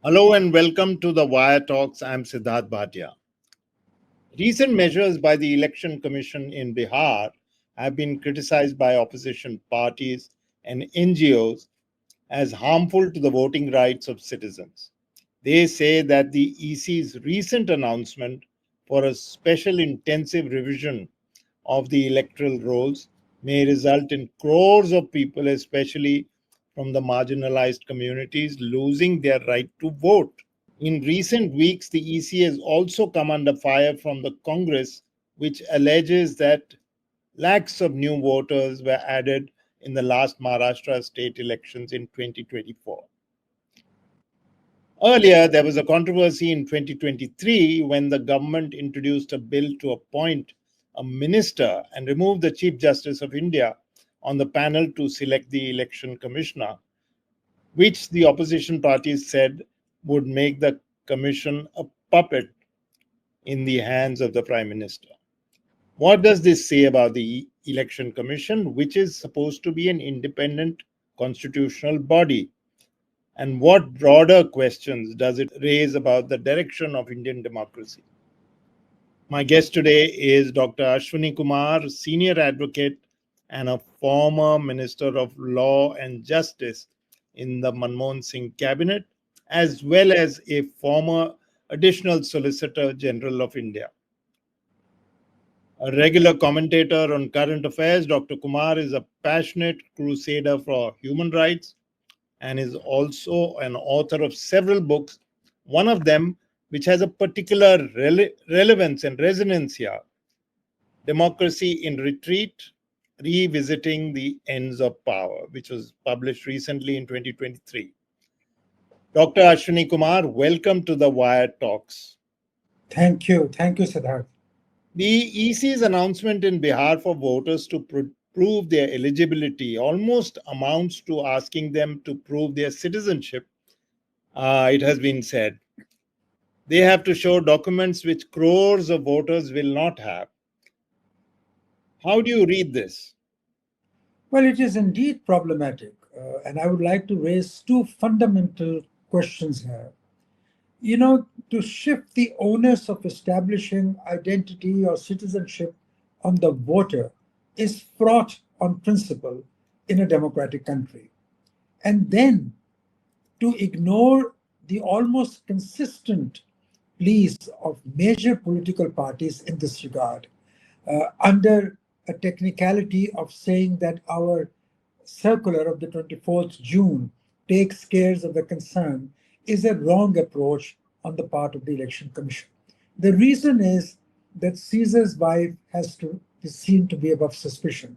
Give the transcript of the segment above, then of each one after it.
Hello and welcome to the Wire Talks. I'm Sidharth Bhatia. Recent measures by the Election Commission in Bihar have been criticized by opposition parties and NGOs as harmful to the voting rights of citizens. They say that the EC's recent announcement for a special intensive revision of the electoral rolls may result in crores of people, especially from the marginalized communities, losing their right to vote. In recent weeks, the EC has also come under fire from the Congress, which alleges that lakhs of new voters were added in the last Maharashtra state elections in 2024. Earlier, there was a controversy in 2023 when the government introduced a bill to appoint a minister and remove the Chief Justice of India on the panel to select the election commissioner, which the opposition parties said would make the commission a puppet in the hands of the prime minister. What does this say about the election commission, which is supposed to be an independent constitutional body? And what broader questions does it raise about the direction of Indian democracy? My guest today is Dr. Ashwani Kumar, senior advocate and a former Minister of Law and Justice in the Manmohan Singh cabinet, as well as a former Additional Solicitor General of India. A regular commentator on current affairs, Dr. Kumar is a passionate crusader for human rights and is also an author of several books, one of them which has a particular relevance and resonance here, Democracy in Retreat, Revisiting the Ends of Power, which was published recently in 2023. Dr. Ashwani Kumar, welcome to the Wire Talks. Thank you, Sidharth. The EC's announcement in Bihar for voters to prove their eligibility almost amounts to asking them to prove their citizenship, it has been said. They have to show documents which crores of voters will not have. How do you read this? Well, it is indeed problematic, and I would like to raise two fundamental questions here. To shift the onus of establishing identity or citizenship on the voter is fraught on principle in a democratic country. And then to ignore the almost consistent pleas of major political parties in this regard, under a technicality of saying that our circular of the 24th June takes care of the concern, is a wrong approach on the part of the Election Commission. The reason is that Caesar's wife has to be seen to be above suspicion.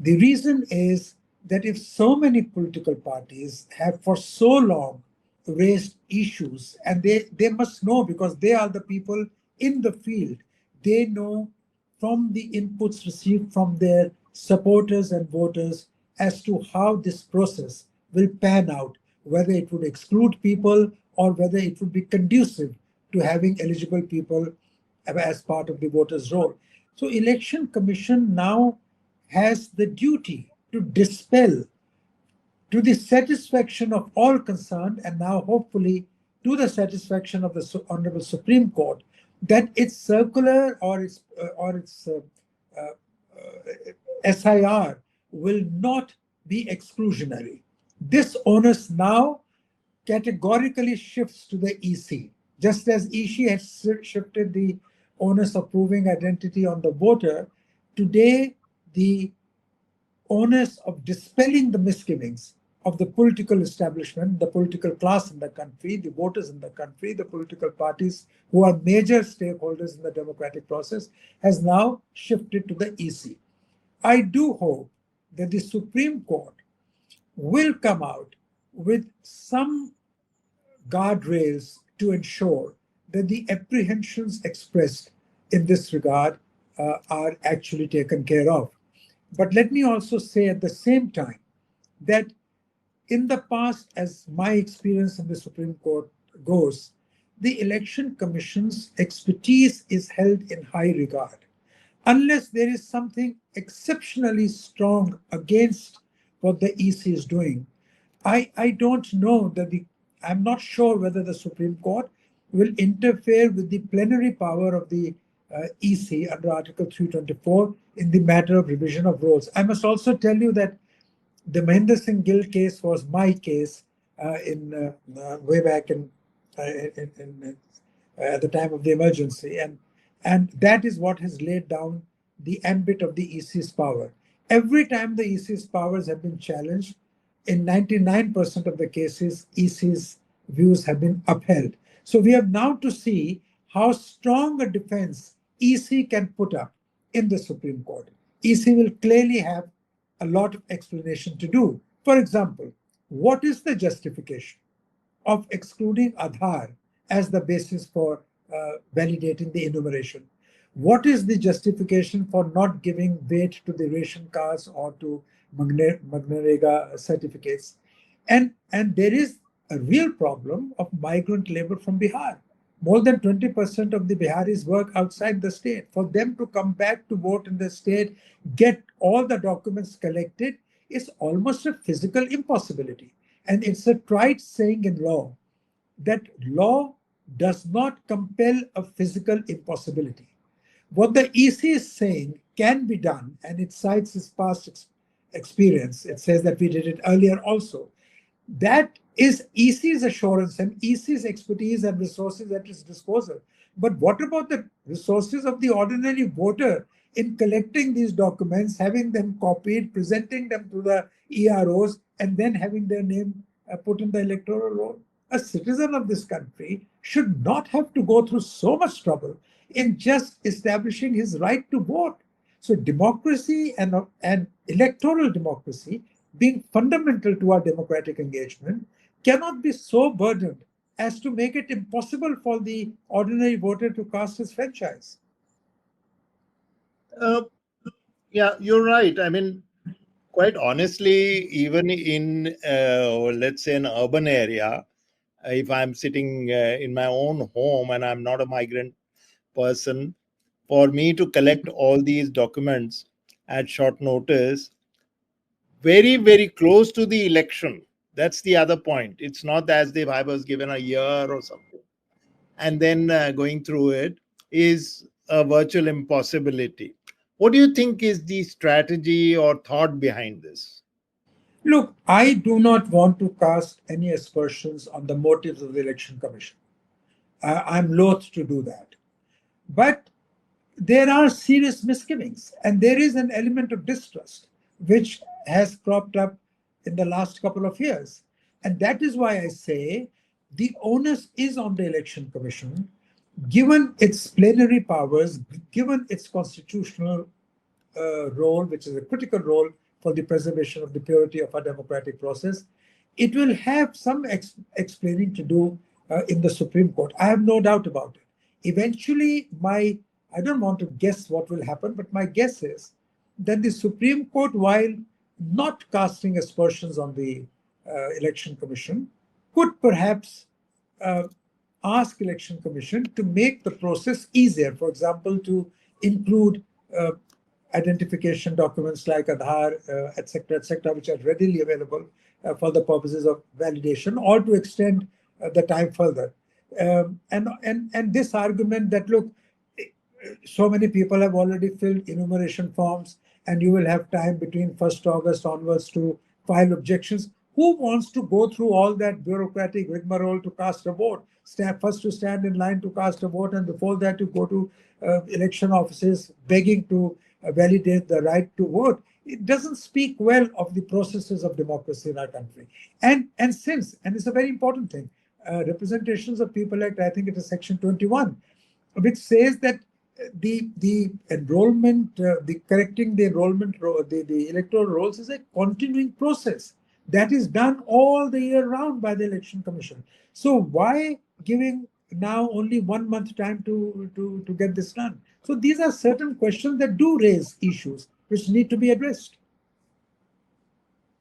The reason is that if so many political parties have for so long raised issues, and they must know because they are the people in the field, they know from the inputs received from their supporters and voters as to how this process will pan out, whether it would exclude people or whether it would be conducive to having eligible people as part of the voters' roll. So Election Commission now has the duty to dispel, to the satisfaction of all concerned, and now hopefully to the satisfaction of the Honorable Supreme Court, that its circular or its SIR will not be exclusionary. This onus now categorically shifts to the EC. Just as EC has shifted the onus of proving identity on the voter, today the onus of dispelling the misgivings of the political establishment, the political class in the country, the voters in the country, the political parties who are major stakeholders in the democratic process, has now shifted to the EC. I do hope that the Supreme Court will come out with some guardrails to ensure that the apprehensions expressed in this regard are actually taken care of. But let me also say at the same time that in the past, as my experience in the Supreme Court goes, the Election Commission's expertise is held in high regard. Unless there is something exceptionally strong against what the EC is doing, I don't know that the I'm not sure whether the Supreme Court will interfere with the plenary power of the EC under Article 324 in the matter of revision of rules. I must also tell you that the Mahendra Singh Gill case was my case in way back at the time of the emergency, and that is what has laid down the ambit of the EC's power. Every time the EC's powers have been challenged, in 99% of the cases, EC's views have been upheld. So we have now to see how strong a defense EC can put up in the Supreme Court. EC will clearly have a lot of explanation to do. For example, what is the justification of excluding Aadhar as the basis for validating the enumeration? What is the justification for not giving weight to the ration cards or to Magnarega certificates? And there is a real problem of migrant labor from Bihar. More than 20% of the Biharis work outside the state. For them to come back to vote in the state, get all the documents collected, is almost a physical impossibility. And it's a trite saying in law that law does not compel a physical impossibility. What the EC is saying can be done, and it cites its past experience. It says that we did it earlier also. That is EC's assurance and EC's expertise and resources at its disposal. But what about the resources of the ordinary voter in collecting these documents, having them copied, presenting them to the EROs, and then having their name put in the electoral roll? A citizen of this country should not have to go through so much trouble in just establishing his right to vote. So democracy and electoral democracy, being fundamental to our democratic engagement, cannot be so burdened as to make it impossible for the ordinary voter to cast his franchise. Yeah, you're right. I mean, quite honestly, even in, let's say, an urban area, if I'm sitting in my own home and I'm not a migrant person, for me to collect all these documents at short notice, very, very close to the election. That's the other point. It's not as if I was given a year or something. And then going through it is a virtual impossibility. What do you think is the strategy or thought behind this? Look, I do not want to cast any aspersions on the motives of the Election Commission. I'm loath to do that. But there are serious misgivings, and there is an element of distrust which has cropped up in the last couple of years. And that is why I say the onus is on the Election Commission, given its plenary powers, given its constitutional role, which is a critical role for the preservation of the purity of our democratic process. It will have some explaining to do in the Supreme Court. I have no doubt about it. Eventually, I don't want to guess what will happen, but my guess is that the Supreme Court, while not casting aspersions on the Election Commission, could perhaps ask Election Commission to make the process easier. For example, to include identification documents like Aadhar, etc., which are readily available for the purposes of validation, or to extend the time further. And this argument that, look, so many people have already filled enumeration forms, and you will have time between 1st August onwards to file objections. Who wants to go through all that bureaucratic rigmarole to cast a vote? First to stand in line to cast a vote, and before that to go to election offices begging to validate the right to vote. It doesn't speak well of the processes of democracy in our country. And it's a very important thing, Representations of People Act, I think it is Section 21, which says that the enrollment, the correcting the enrollment, the electoral rolls is a continuing process that is done all the year round by the Election Commission. So why giving now only 1 month time to get this done? So these are certain questions that do raise issues which need to be addressed.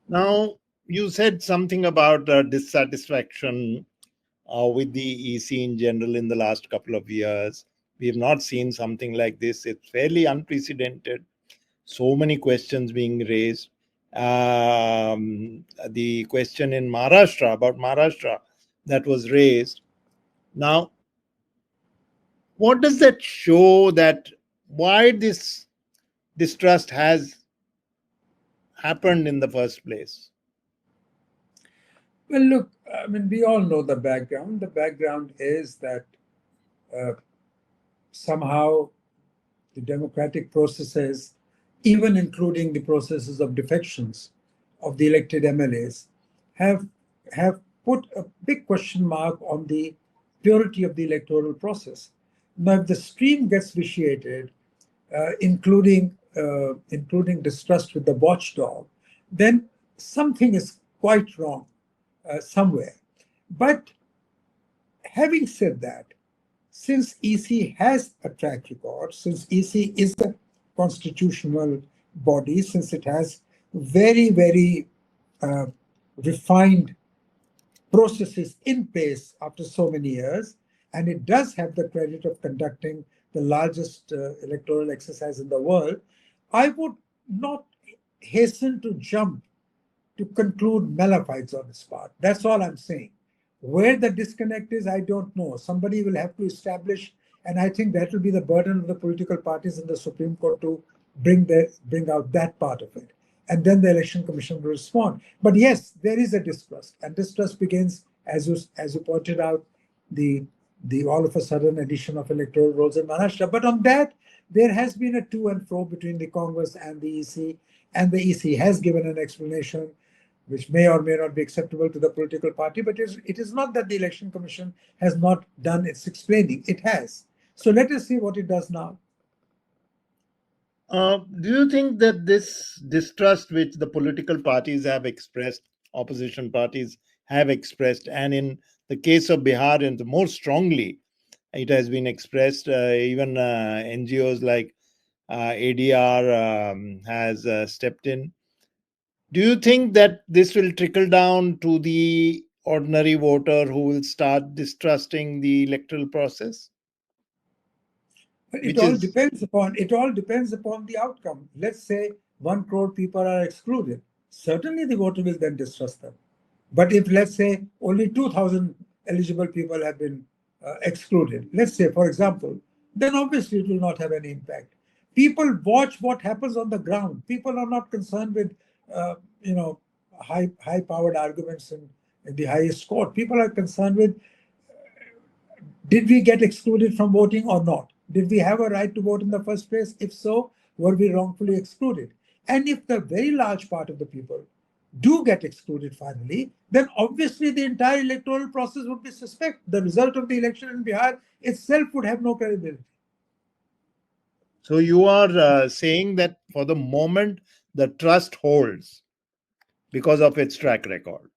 Now, you said something about dissatisfaction with the EC in general in the last couple of years. We have not seen something like this. It's fairly unprecedented. So many questions being raised. The question in Maharashtra, that was raised. Now, what does that show, that why this distrust has happened in the first place? Well, look, I mean, we all know the background. The background is that uh, somehow the democratic processes, even including the processes of defections of the elected MLAs, have have put a big question mark on the purity of the electoral process. Now, if the stream gets vitiated, including distrust with the watchdog, then something is quite wrong somewhere. But having said that, since EC has a track record, since EC is a constitutional body, since it has very, very uh, refined processes in place after so many years, and it does have the credit of conducting the largest electoral exercise in the world, I would not hasten to jump to conclude malafides on his part. That's all I'm saying. Where the disconnect is, I don't know. Somebody will have to establish, and I think that will be the burden of the political parties in the Supreme Court to bring out that part of it. And then the Election Commission will respond. But yes, there is a distrust, and distrust begins, as you pointed out, the all of a sudden addition of electoral rolls in Maharashtra. But on that, there has been a to and fro between the Congress and the EC, and the EC has given an explanation which may or may not be acceptable to the political party, but it is not that the Election Commission has not done its explaining. It has. So let us see what it does now. Do you think that this distrust which the political parties have expressed, opposition parties have expressed, and in the case of Bihar, and more strongly, it has been expressed, even NGOs like ADR has stepped in. Do you think that this will trickle down to the ordinary voter who will start distrusting the electoral process? But Which is, it all depends upon the outcome. Let's say 1 crore people are excluded. Certainly the voter will then distrust them. But if, let's say, only 2,000 eligible people have been excluded, let's say, for example, then obviously it will not have any impact. People watch what happens on the ground. People are not concerned with, uh, you know, high-powered arguments in the highest court. People are concerned with, did we get excluded from voting or not? Did we have a right to vote in the first place? If so, were we wrongfully excluded? And if the very large part of the people do get excluded finally, then obviously the entire electoral process would be suspect. The result of the election in Bihar itself would have no credibility. so you are saying that for the moment, the trust holds because of its track record.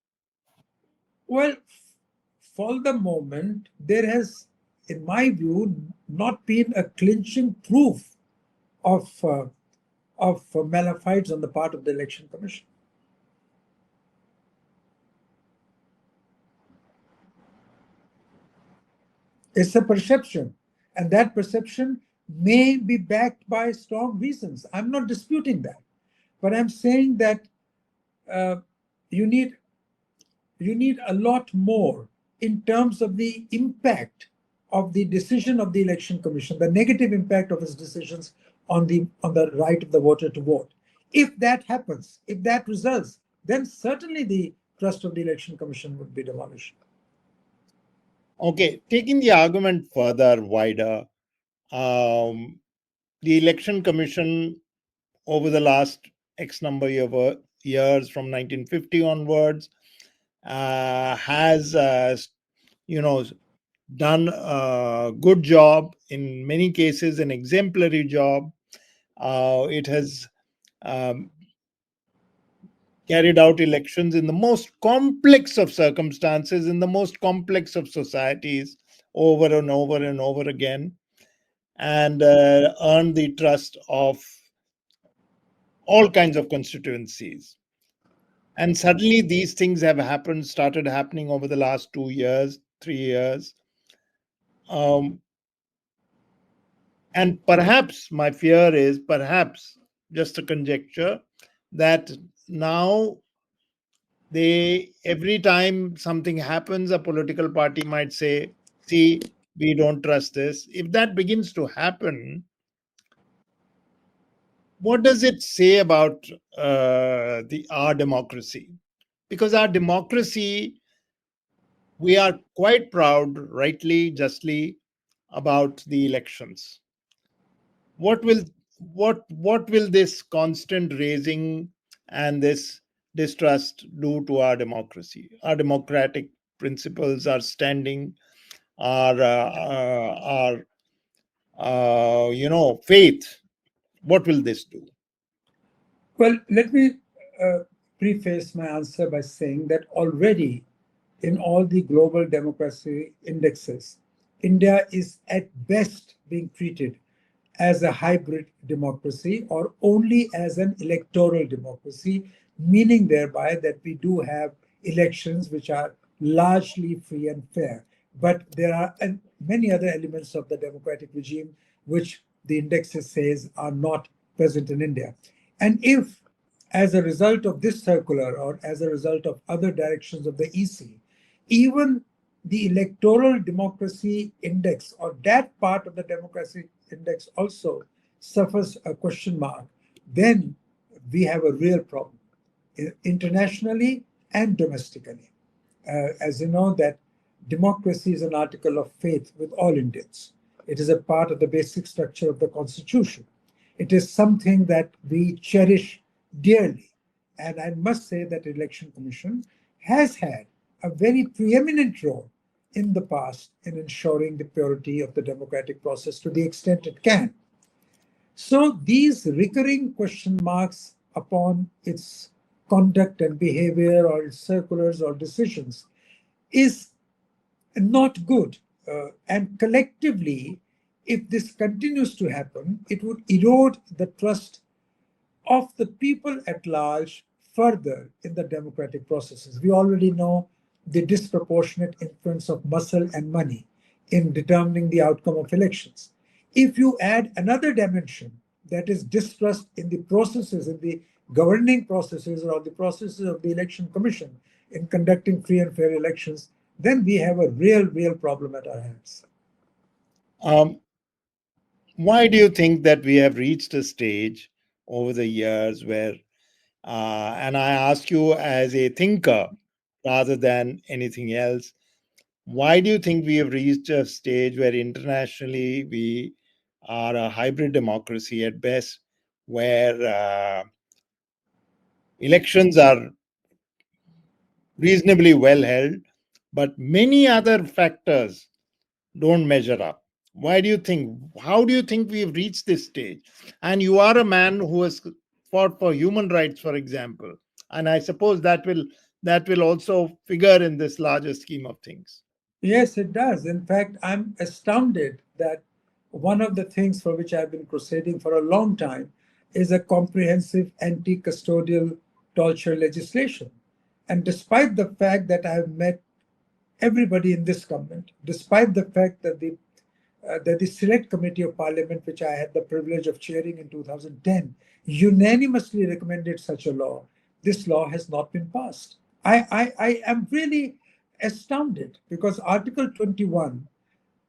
Well, for the moment, there has, in my view, not been a clinching proof of malafides on the part of the Election Commission. It's a perception, and that perception may be backed by strong reasons. I'm not disputing that, but I'm saying that uh, you need a lot more in terms of the impact of the decision of the Election Commission, the negative impact of its decisions on the right of the voter to vote. If that happens, if that results, then certainly the trust of the Election Commission would be demolished. Okay, taking the argument further wider, um, the Election Commission over the last X number of years, from 1950 onwards, has done a good job, in many cases an exemplary job. It has um, carried out elections in the most complex of circumstances, in the most complex of societies, over and over and over again, and earned the trust of all kinds of constituencies. And suddenly these things have started happening over the last 2 years, 3 years. Um, and perhaps my fear is, perhaps just a conjecture, that now Every time something happens, a political party might say, see, we don't trust this. If that begins to happen, what does it say about our democracy? Because our democracy, we are quite proud, rightly, justly, about the elections. What will what will this constant raising and this distrust do to our democracy? Our democratic principles, our standing, our faith. What will this do? Well, let me uh, preface my answer by saying that already in all the global democracy indexes, India is at best being treated as a hybrid democracy or only as an electoral democracy, meaning thereby that we do have elections which are largely free and fair. But there are many other elements of the democratic regime which the indexes says are not present in India. And if, as a result of this circular or as a result of other directions of the EC, even the electoral democracy index or that part of the democracy index also suffers a question mark, then we have a real problem internationally and domestically. As you know, that democracy is an article of faith with all Indians. It is a part of the basic structure of the Constitution. It is something that we cherish dearly. And I must say that Election Commission has had a very preeminent role in the past in ensuring the purity of the democratic process to the extent it can. So these recurring question marks upon its conduct and behavior or its circulars or decisions is not good. And collectively, if this continues to happen, it would erode the trust of the people at large further in the democratic processes. We already know the disproportionate influence of muscle and money in determining the outcome of elections. If you add another dimension, that is distrust in the processes, in the governing processes or the processes of the election commission in conducting free and fair elections, then we have a real problem at our hands. Um, why do you think that we have reached a stage over the years where, and I ask you as a thinker rather than anything else, why do you think we have reached a stage where internationally we are a hybrid democracy at best, where elections are reasonably well held, but many other factors don't measure up? Why do you think? How do you think we've reached this stage? And you are a man who has fought for human rights, for example, and I suppose that will also figure in this larger scheme of things. Yes, it does. In fact, I'm astounded that one of the things for which I've been crusading for a long time is a comprehensive anti custodial torture legislation. And despite the fact that I've met everybody in this government, despite the fact that the Select Committee of Parliament, which I had the privilege of chairing in 2010, unanimously recommended such a law, this law has not been passed. I am really astounded because Article 21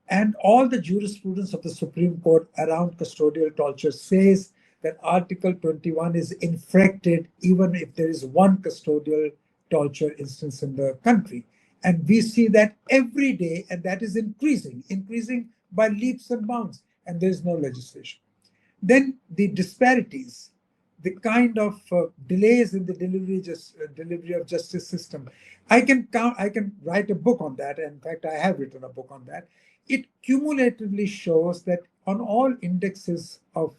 and all the jurisprudence of the Supreme Court around custodial torture says that Article 21 is infracted even if there is one custodial torture instance in the country. And we see that every day, and that is increasing by leaps and bounds, and there is no legislation. Then the disparities, the kind of delays in the delivery of justice system. I can write a book on that. In fact, I have written a book on that. It cumulatively shows that on all indexes of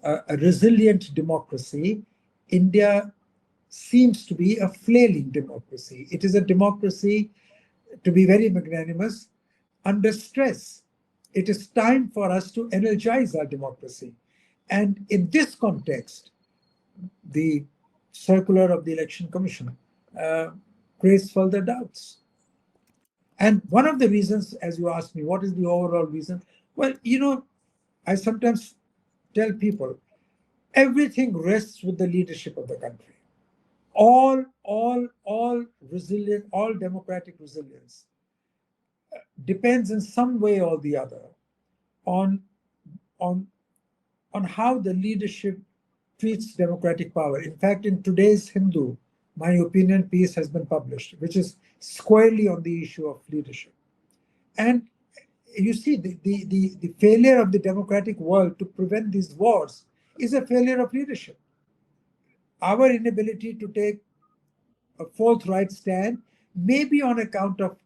a resilient democracy, India seems to be a flailing democracy. It is a democracy, to be very magnanimous, under stress. It is time for us to energize our democracy. And in this context, the circular of the Election Commission creates further doubts. And one of the reasons, as you asked me, what is the overall reason? Well, I sometimes tell people everything rests with the leadership of the country. All resilient, all democratic resilience depends in some way or the other on on on how the leadership treats democratic power. In fact, in today's Hindu, my opinion piece has been published, which is squarely on the issue of leadership. And you see, the failure of the democratic world to prevent these wars is a failure of leadership. Our inability to take a forthright stand, maybe on account of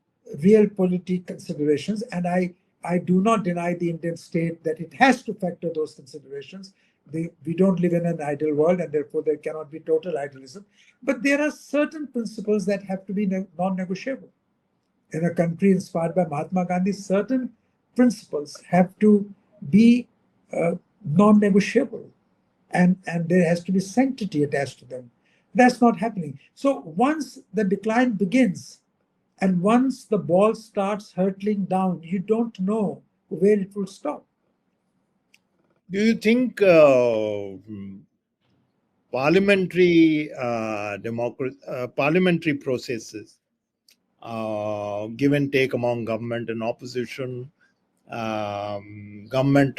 real political considerations, and I do not deny the Indian state that it has to factor those considerations. We don't live in an ideal world, and therefore there cannot be total idealism. But there are certain principles that have to be non-negotiable. In a country inspired by Mahatma Gandhi, certain principles have to be non-negotiable, and there has to be sanctity attached to them. That's not happening. So once the decline begins, and once the ball starts hurtling down, you don't know where it will stop. Do you think parliamentary parliamentary processes, give and take among government and opposition, government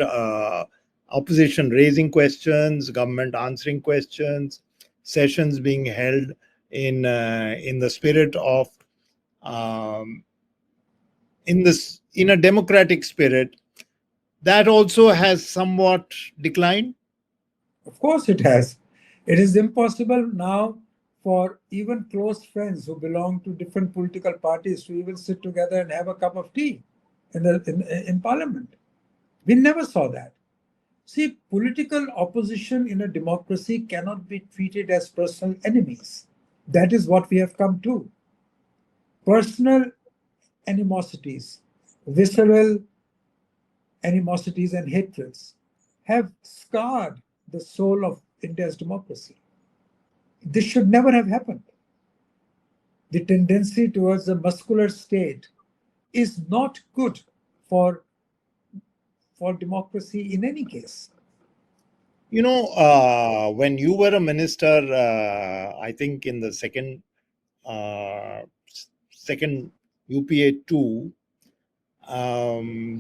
opposition raising questions, government answering questions, sessions being held in the spirit of in a democratic spirit, that also has somewhat declined? Of course, it has. It is impossible now for even close friends who belong to different political parties to even sit together and have a cup of tea in Parliament. We never saw that. See, political opposition in a democracy cannot be treated as personal enemies. That is what we have come to. Personal animosities, visceral animosities and hatreds have scarred the soul of India's democracy. This should never have happened. The tendency towards a muscular state is not good for democracy in any case. You know, when you were a minister, I think in the second UPA 2,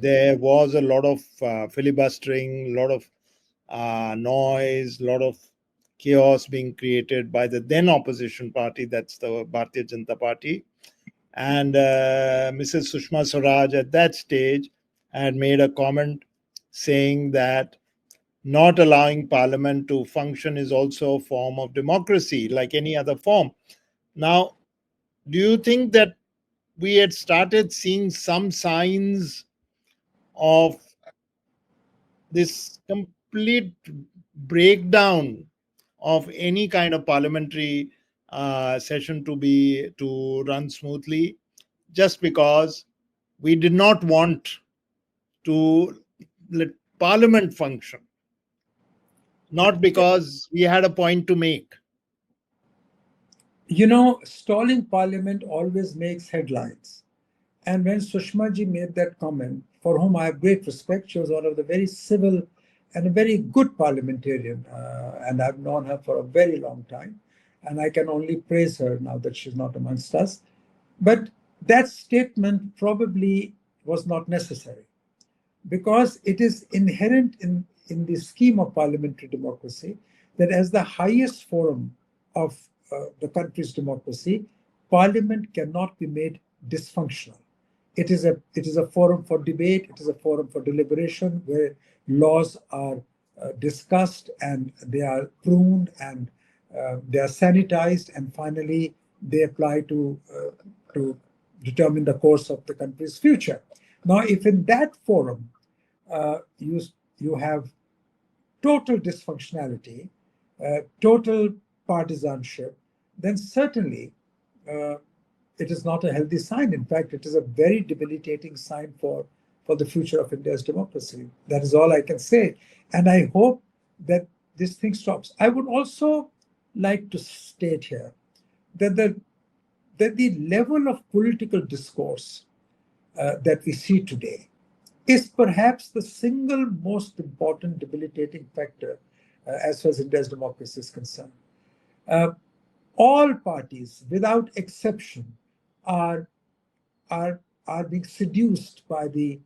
there was a lot of filibustering, a lot of noise, a lot of chaos being created by the then opposition party, that's the Bharatiya Janata Party. And Mrs. Sushma Swaraj at that stage had made a comment saying that not allowing parliament to function is also a form of democracy, like any other form. Now, do you think that we had started seeing some signs of this complete breakdown of any kind of parliamentary session to run smoothly, just because we did not want to let parliament function, not because we had a point to make? You know, stalling parliament always makes headlines. And when Sushma ji made that comment, for whom I have great respect, she was one of the very civil and a very good parliamentarian, and I've known her for a very long time, and I can only praise her now that she's not amongst us. But that statement probably was not necessary, because it is inherent in the scheme of parliamentary democracy that as the highest forum of the country's democracy, parliament cannot be made dysfunctional. It is a forum for debate, it is a forum for deliberation where laws are discussed and they are pruned and they are sanitized, and finally they apply to determine the course of the country's future. Now, if in that forum you have total dysfunctionality, total partisanship, then certainly it is not a healthy sign. In fact, it is a very debilitating sign for the future of India's democracy. That is all I can say. And I hope that this thing stops. I would also like to state here that the level of political discourse that we see today is perhaps the single most important debilitating factor as far as India's democracy is concerned. all parties, without exception, are are are being seduced by the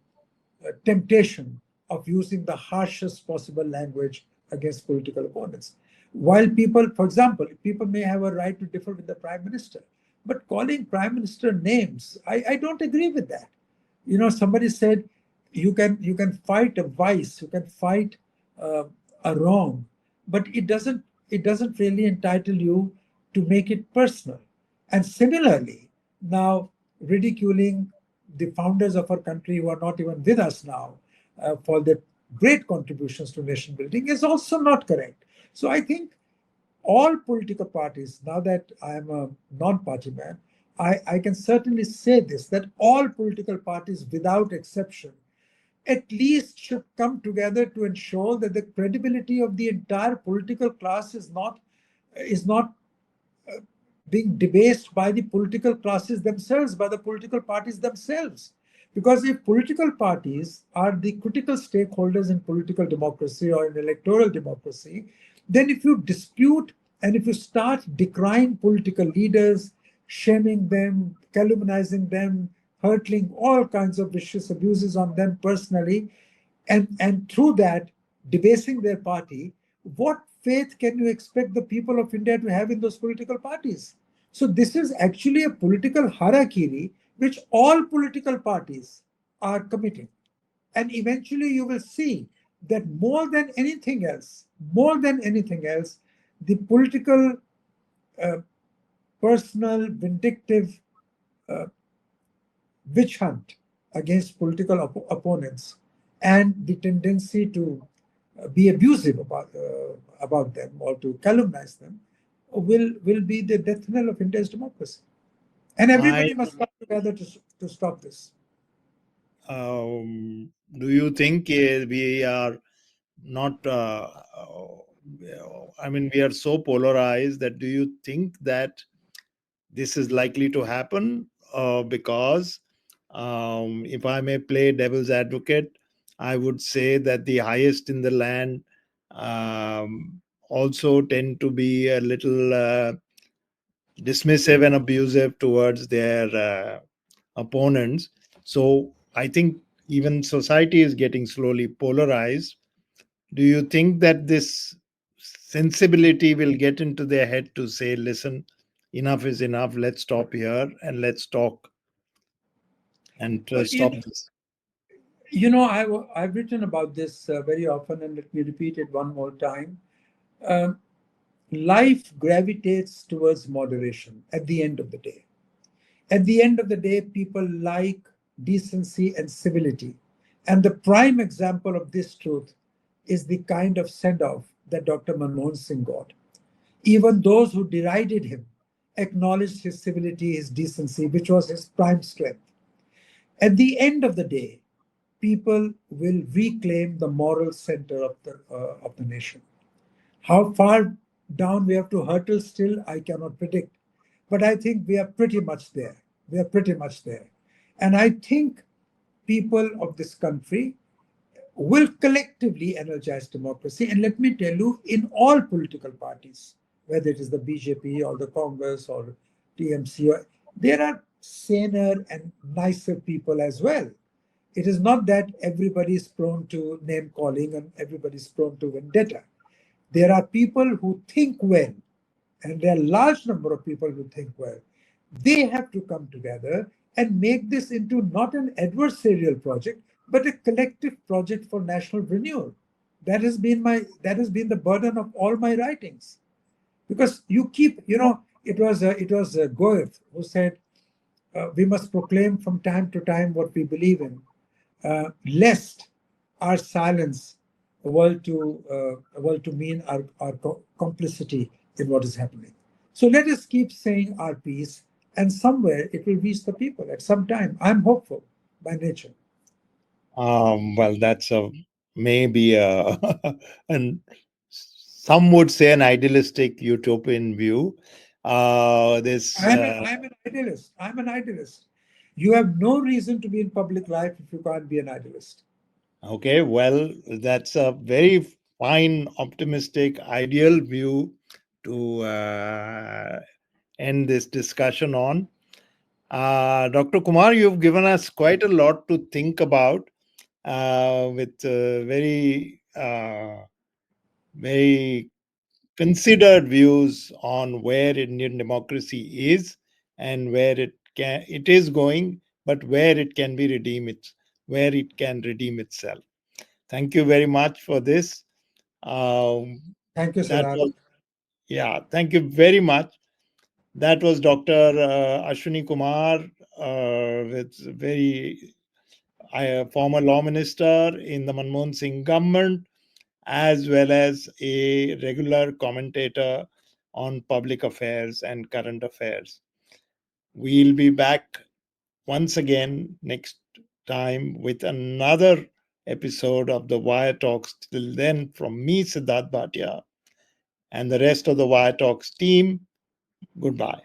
temptation of using the harshest possible language against political opponents. While people, for example, people may have a right to differ with the prime minister, but calling prime minister names, I don't agree with that. Somebody said you can fight a vice, you can fight uh, a wrong, but it doesn't really entitle you to make it personal. And similarly, now ridiculing the founders of our country who are not even with us now for their great contributions to nation building is also not correct. So I think all political parties, now that I am a non-party man, I can certainly say this, that all political parties, without exception, at least should come together to ensure that the credibility of the entire political class is not being debased by the political classes themselves, by the political parties themselves. Because if political parties are the critical stakeholders in political democracy or in electoral democracy, then if you dispute and if you start decrying political leaders, shaming them, calumnizing them, hurtling all kinds of vicious abuses on them personally, and through that debasing their party, what faith can you expect the people of India to have in those political parties? So this is actually a political harakiri which all political parties are committing. And eventually you will see that more than anything else, the political, uh, personal, vindictive uh, witch hunt against political opponents and the tendency to be abusive about them or to calumnize them will be the death knell of India's democracy. And I everybody must come together to stop this. Do you think we are not? I mean, we are so polarized that do you think that this is likely to happen? Because if I may play devil's advocate, I would say that the highest in the land also tend to be a little dismissive and abusive towards their opponents. So I think even society is getting slowly polarized. Do you think that this sensibility will get into their head to say, listen, enough is enough, let's stop here and let's talk and Uh, stop you, this? I've written about this very often, and let me repeat it one more time. Um, Life gravitates towards moderation at the end of the day. At the end of the day, people like decency and civility. And the prime example of this truth is the kind of send off that Dr. Manmohan Singh got. Even those who derided him acknowledged his civility, his decency, which was his prime strength. At the end of the day, people will reclaim the moral center of the nation. How far down we have to hurtle still, I cannot predict. But I think we are pretty much there. We are pretty much there. And I think people of this country will collectively energize democracy. And let me tell you, in all political parties, whether it is the BJP or the Congress or TMC, there are saner and nicer people as well. It is not that everybody is prone to name calling and everybody is prone to vendetta. There are people who think well, and there are a large number of people who think well. They have to come together and make this into not an adversarial project, but a collective project for national renewal. That has been the burden of all my writings. Because it was Goethe who said, we must proclaim from time to time what we believe in, lest our silence were to mean our complicity in what is happening. So let us keep saying our piece, and somewhere it will reach the people at some time. I'm hopeful by nature. Well, that's a maybe a, and some would say an idealistic utopian view. This I'm an idealist. I'm an idealist. You have no reason to be in public life if you can't be an idealist. Okay, well, that's a very fine, optimistic, ideal view to end this discussion on. Dr. Kumar, you've given us quite a lot to think about with very considered views on where Indian democracy is and where it is going, but where it can be where it can redeem itself. Thank you very much for this. Thank you, That Sidharth. was Thank you very much. That was Dr. Ashwani Kumar, with very former law minister in the Manmohan Singh government, as well as a regular commentator on public affairs and current affairs. We'll be back once again next time with another episode of the Wire Talks. Till then, from me, Sidharth Bhatia, and the rest of the Wire Talks team, goodbye.